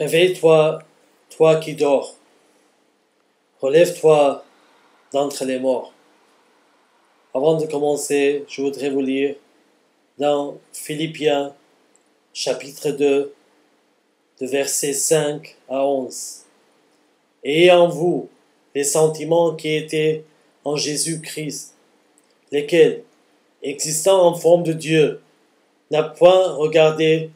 Réveille-toi, toi qui dors. Relève-toi d'entre les morts. Avant de commencer, je voudrais vous lire dans Philippiens, chapitre 2, de versets 5 à 11. Ayez en vous les sentiments qui étaient en Jésus-Christ, lesquels, existant en forme de Dieu, n'a point regardé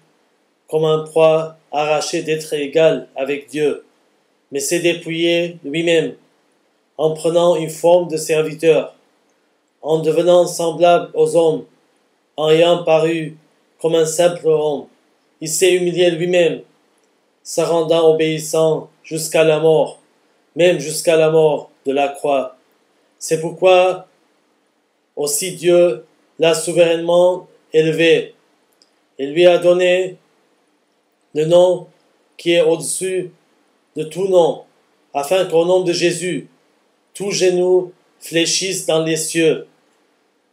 comme un proie arraché d'être égal avec Dieu, mais s'est dépouillé lui-même, en prenant une forme de serviteur, en devenant semblable aux hommes, en ayant paru comme un simple homme. Il s'est humilié lui-même, se rendant obéissant jusqu'à la mort, même jusqu'à la mort de la croix. C'est pourquoi aussi Dieu l'a souverainement élevé et lui a donné le nom qui est au-dessus de tout nom, afin qu'au nom de Jésus, tout genou fléchisse dans les cieux,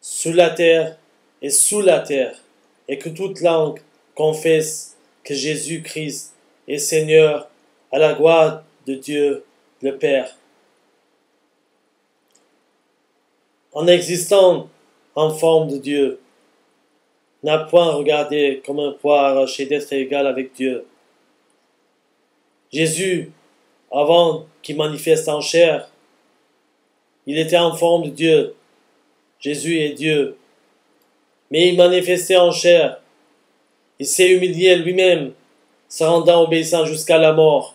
sous la terre et sous la terre, et que toute langue confesse que Jésus-Christ est Seigneur, à la gloire de Dieu le Père. En existant en forme de Dieu, n'a point regardé comme un poids arraché d'être égal avec Dieu. Jésus, avant qu'il manifeste en chair, il était en forme de Dieu. Jésus est Dieu. Mais il manifestait en chair. Il s'est humilié lui-même, se rendant obéissant jusqu'à la mort,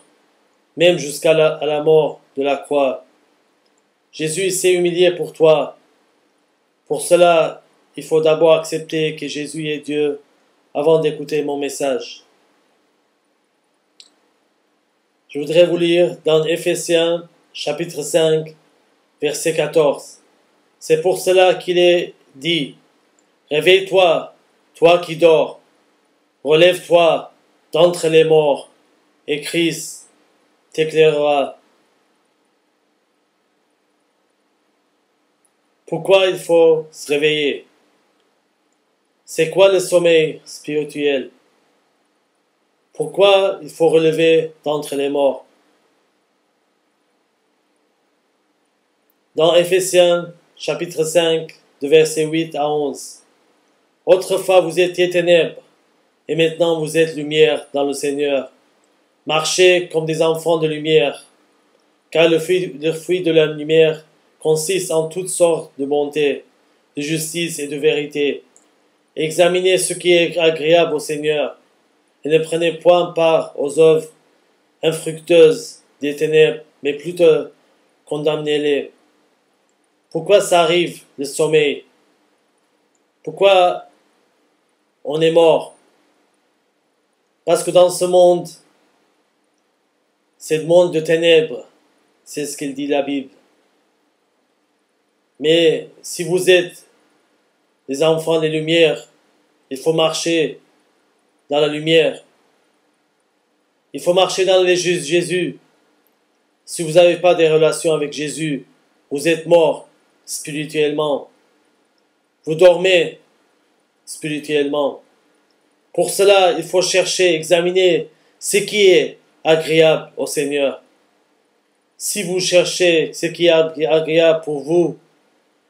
même jusqu'à la mort de la croix. Jésus s'est humilié pour toi. Pour cela, il faut d'abord accepter que Jésus est Dieu avant d'écouter mon message. Je voudrais vous lire dans Éphésiens chapitre 5, verset 14. C'est pour cela qu'il est dit, « Réveille-toi, toi qui dors, relève-toi d'entre les morts, et Christ t'éclairera. » Pourquoi il faut se réveiller? C'est quoi le sommeil spirituel? Pourquoi il faut relever d'entre les morts? Dans Éphésiens chapitre 5, de versets 8 à 11. Autrefois vous étiez ténèbres, et maintenant vous êtes lumière dans le Seigneur. Marchez comme des enfants de lumière, car le fruit de la lumière consiste en toutes sortes de bonté, de justice et de vérité. Examinez ce qui est agréable au Seigneur, et ne prenez point part aux œuvres infructueuses des ténèbres, mais plutôt condamnez-les. Pourquoi ça arrive, le sommeil? Pourquoi on est mort? Parce que dans ce monde, c'est le monde de ténèbres, c'est ce qu'il dit la Bible. Mais si vous êtes des enfants des lumières, il faut marcher dans la lumière. Il faut marcher dans les Jésus. Si vous n'avez pas des relations avec Jésus, vous êtes mort spirituellement. Vous dormez spirituellement. Pour cela, il faut chercher, examiner ce qui est agréable au Seigneur. Si vous cherchez ce qui est agréable pour vous,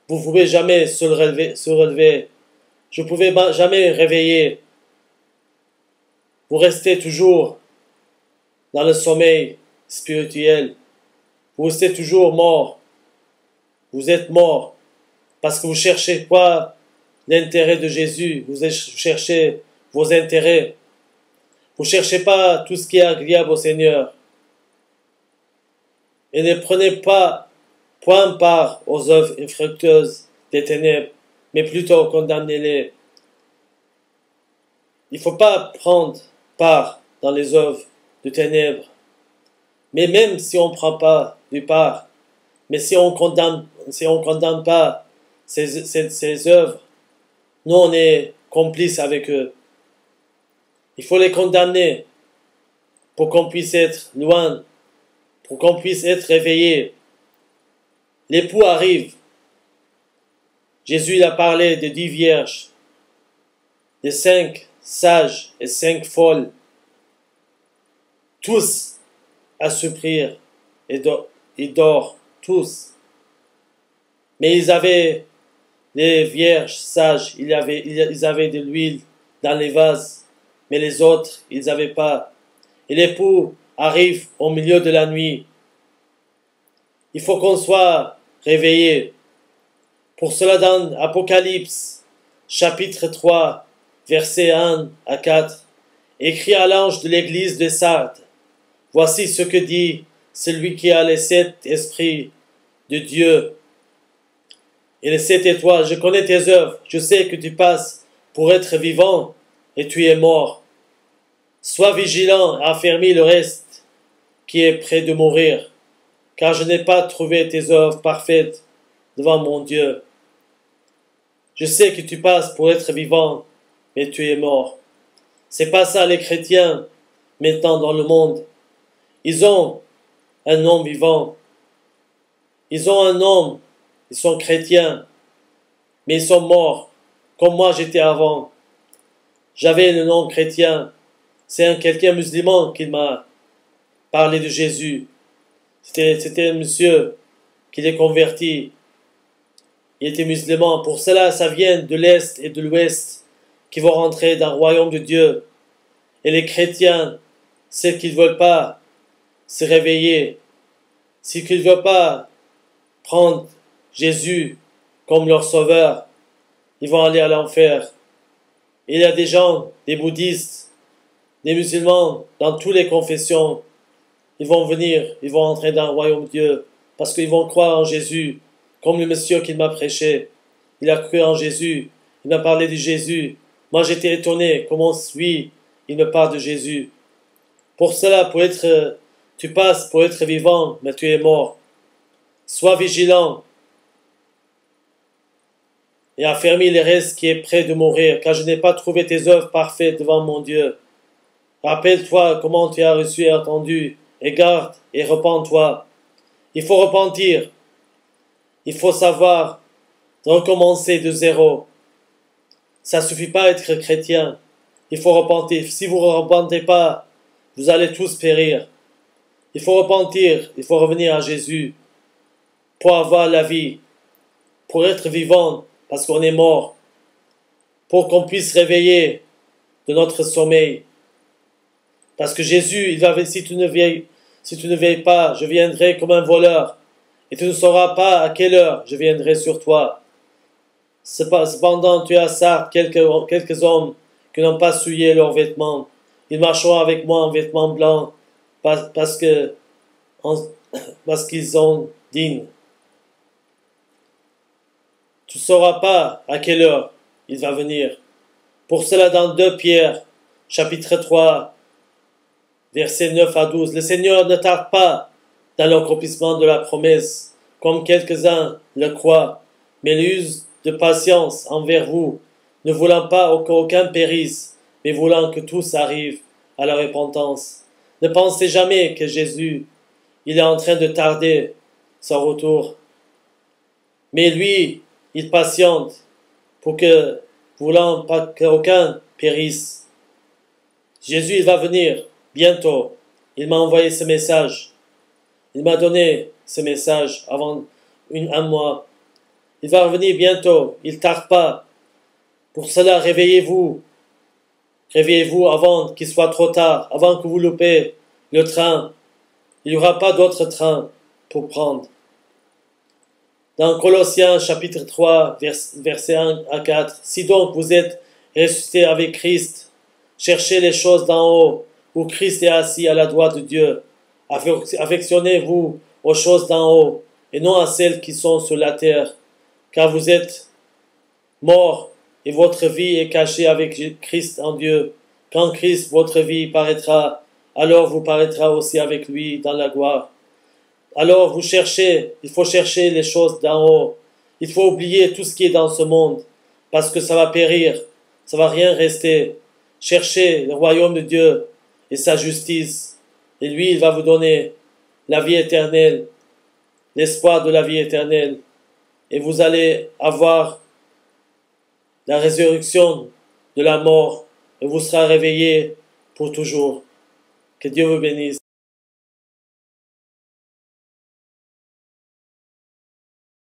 vous ne pouvez jamais se relever. Je ne pouvais jamais réveiller. Vous restez toujours dans le sommeil spirituel. Vous restez toujours mort. Vous êtes mort parce que vous ne cherchez pas l'intérêt de Jésus. Vous cherchez vos intérêts. Vous ne cherchez pas tout ce qui est agréable au Seigneur. Et ne prenez pas point part aux œuvres infructueuses des ténèbres, mais plutôt condamnez-les. Il ne faut pas prendre part dans les œuvres de ténèbres. Mais même si on ne prend pas du part, mais si on condamne pas ces œuvres, nous on est complices avec eux. Il faut les condamner pour qu'on puisse être loin, pour qu'on puisse être réveillé. L'époux arrive. Jésus il a parlé de 10 vierges, de 5 sages et 5 folles. tous à souffrir et dorment tous. Mais ils avaient les vierges sages, ils avaient de l'huile dans les vases, mais les autres, ils n'avaient pas. Et l'époux arrive au milieu de la nuit. Il faut qu'on soit réveillé. Pour cela, dans Apocalypse, chapitre 3, versets 1 à 4, écrit à l'ange de l'église de Sardes, voici ce que dit celui qui a les 7 esprits de Dieu et les 7 étoiles. Je connais tes œuvres, je sais que tu passes pour être vivant et tu es mort. Sois vigilant et affermis le reste qui est près de mourir, car je n'ai pas trouvé tes œuvres parfaites devant mon Dieu. Je sais que tu passes pour être vivant, mais tu es mort. C'est pas ça les chrétiens maintenant dans le monde. Ils ont un nom vivant. Ils ont un nom, ils sont chrétiens, mais ils sont morts, comme moi j'étais avant. J'avais le nom chrétien. C'est quelqu'un musulman qui m'a parlé de Jésus. C'était un monsieur qui l'est converti. Il était musulman. Pour cela, ça vient de l'Est et de l'Ouest qui vont rentrer dans le royaume de Dieu. Et les chrétiens, ceux qui ne veulent pas se réveiller, ceux qui ne veulent pas prendre Jésus comme leur sauveur, ils vont aller à l'enfer. Il y a des gens, des bouddhistes, des musulmans, dans toutes les confessions, ils vont venir, ils vont entrer dans le royaume de Dieu, parce qu'ils vont croire en Jésus, comme le monsieur qui m'a prêché. Il a cru en Jésus, il m'a parlé de Jésus. Moi j'étais étonné, comment lui, il me parle de Jésus. Pour cela, tu passes pour être vivant, mais tu es mort. Sois vigilant et affermis les restes qui est près de mourir, car je n'ai pas trouvé tes œuvres parfaites devant mon Dieu. Rappelle-toi comment tu as reçu et entendu, et garde et repens-toi. Il faut repentir. Il faut savoir recommencer de zéro. Ça ne suffit pas d'être chrétien. Il faut repentir. Si vous ne repentez pas, vous allez tous périr. Il faut repentir. Il faut revenir à Jésus pour avoir la vie, pour être vivant, parce qu'on est mort, pour qu'on puisse réveiller de notre sommeil. Parce que Jésus, il va dire, si tu ne veilles pas, je viendrai comme un voleur, et tu ne sauras pas à quelle heure je viendrai sur toi. Cependant, tu as ça, quelques hommes qui n'ont pas souillé leurs vêtements. Ils marcheront avec moi en vêtements blancs, parce qu'ils sont dignes. Tu ne sauras pas à quelle heure il va venir. Pour cela, dans 2 Pierre, chapitre 3, versets 9 à 12, le Seigneur ne tarde pas dans l'accomplissement de la promesse, comme quelques-uns le croient, mais il use de patience envers vous, ne voulant pas qu'aucun périsse, mais voulant que tous arrivent à la repentance. Ne pensez jamais que Jésus, il est en train de tarder son retour. Mais lui, il patiente pour que, voulant pas qu'aucun périsse. Jésus, il va venir bientôt. Il m'a envoyé ce message. Il m'a donné ce message avant un mois. Il va revenir bientôt. Il ne tarde pas. Pour cela, réveillez-vous. Réveillez-vous avant qu'il soit trop tard, avant que vous loupez le train. Il n'y aura pas d'autre train pour prendre. Dans Colossiens chapitre 3, versets 1 à 4, si donc vous êtes ressuscités avec Christ, cherchez les choses d'en haut, où Christ est assis à la droite de Dieu. Affectionnez-vous aux choses d'en haut, et non à celles qui sont sur la terre, car vous êtes morts, et votre vie est cachée avec Christ en Dieu. Quand Christ, votre vie, paraîtra, alors vous paraîtra aussi avec lui dans la gloire. Alors il faut chercher les choses d'en haut. Il faut oublier tout ce qui est dans ce monde, parce que ça va périr, ça va rien rester. Cherchez le royaume de Dieu et sa justice, et lui, il va vous donner la vie éternelle, l'espoir de la vie éternelle, et vous allez avoir la résurrection de la mort, et vous serez réveillés pour toujours. Que Dieu vous bénisse.